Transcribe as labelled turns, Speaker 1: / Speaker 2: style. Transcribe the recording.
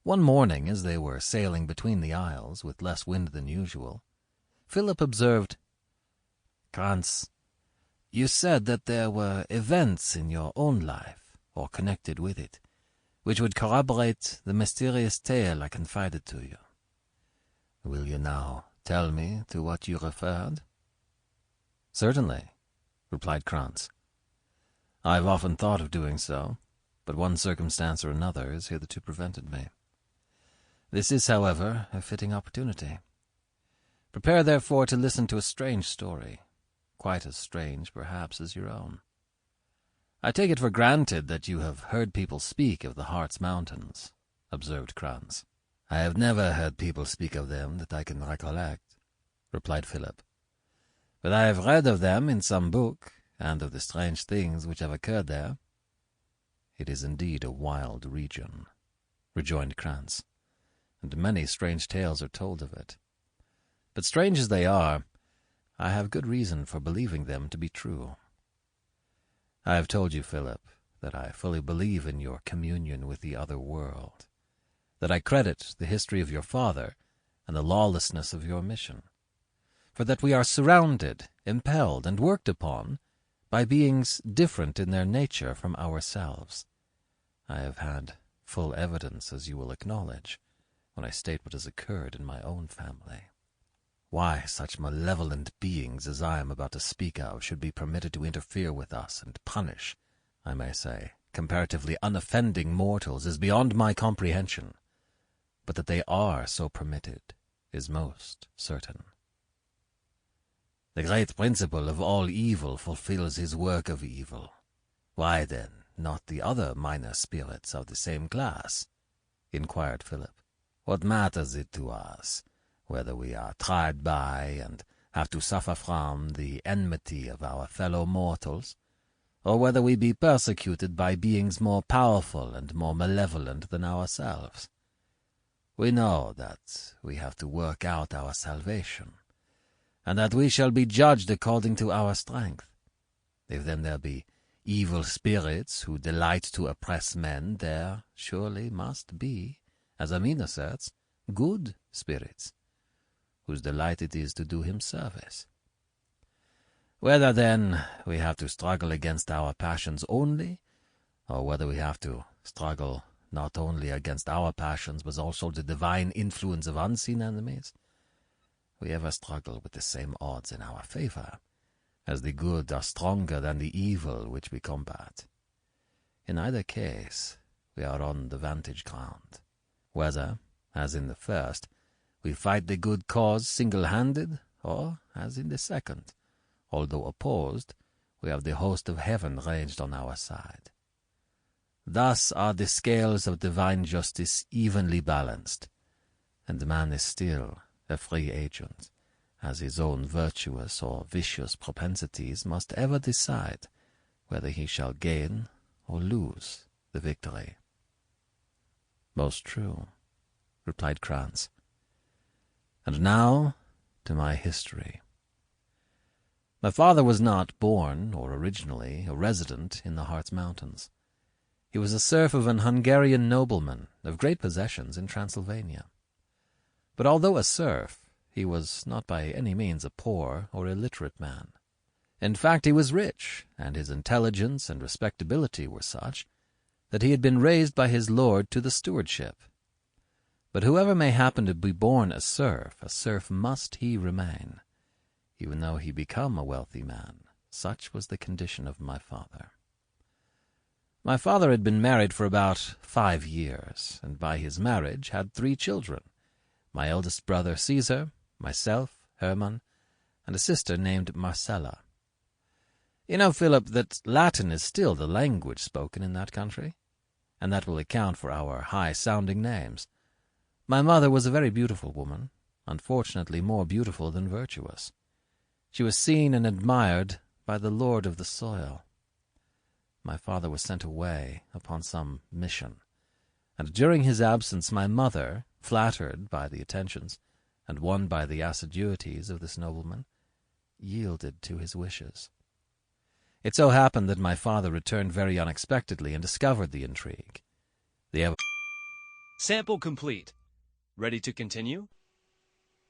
Speaker 1: One morning, as they were sailing between the isles with less wind than usual, Philip observed, "Krantz, you said that there were events in your own life, or connected with it, which would corroborate the mysterious tale I confided to you. Will you now tell me to what you referred?" "Certainly," replied Krantz. "I have often thought of doing so, but one circumstance or another has hitherto prevented me. This is, however, a fitting opportunity. Prepare, therefore, to listen to a strange story, quite as strange, perhaps, as your own. I take it for granted that you have heard people speak of the Hartz Mountains," observed Krantz. "I have never heard people speak of them that I can recollect," replied Philip. "But I have read of them in some book, and of the strange things which have occurred there." "It is indeed a wild region," rejoined Krantz, "and many strange tales are told of it. But strange as they are, I have good reason for believing them to be true. I have told you, Philip, that I fully believe in your communion with the other world, that I credit the history of your father and the lawlessness of your mission, for that we are surrounded, impelled, and worked upon by beings different in their nature from ourselves. I have had full evidence, as you will acknowledge, when I state what has occurred in my own family. Why such malevolent beings as I am about to speak of should be permitted to interfere with us and punish, I may say, comparatively unoffending mortals is beyond my comprehension, but that they are so permitted is most certain. The great principle of all evil fulfills his work of evil. Why, then, not the other minor spirits of the same class?" inquired Philip. "What matters it to us whether we are tried by and have to suffer from the enmity of our fellow mortals, or whether we be persecuted by beings more powerful and more malevolent than ourselves? We know that we have to work out our salvation, and that we shall be judged according to our strength. If then there be evil spirits who delight to oppress men, there surely must be, as Amin asserts, good spirits, whose delight it is to do him service. Whether, then, we have to struggle against our passions only, or whether we have to struggle not only against our passions, but also the divine influence of unseen enemies, we ever struggle with the same odds in our favor, as the good are stronger than the evil which we combat. In either case, we are on the vantage ground. Whether, as in the first, we fight the good cause single-handed, or, as in the second, although opposed, we have the host of heaven ranged on our side. Thus are the scales of divine justice evenly balanced, and man is still a free agent, as his own virtuous or vicious propensities must ever decide whether he shall gain or lose the victory." "Most true," replied Krantz. "And now to my history. My father was not born, or originally, a resident in the Hartz Mountains. He was a serf of an Hungarian nobleman of great possessions in Transylvania. But although a serf, he was not by any means a poor or illiterate man. In fact, he was rich, and his intelligence and respectability were such that he had been raised by his lord to the stewardship. But whoever may happen to be born a serf must he remain, even though he become a wealthy man. Such was the condition of my father. My father had been married for about 5 years, and by his marriage had 3 children, my eldest brother Caesar, myself, Hermann, and a sister named Marcella. You know, Philip, that Latin is still the language spoken in that country, and that will account for our high-sounding names. My mother was a very beautiful woman, unfortunately more beautiful than virtuous. She was seen and admired by the lord of the soil. My father was sent away upon some mission, and during his absence my mother, flattered by the attentions and won by the assiduities of this nobleman, yielded to his wishes. It so happened that my father returned very unexpectedly and discovered the intrigue.
Speaker 2: Sample complete. Ready to continue?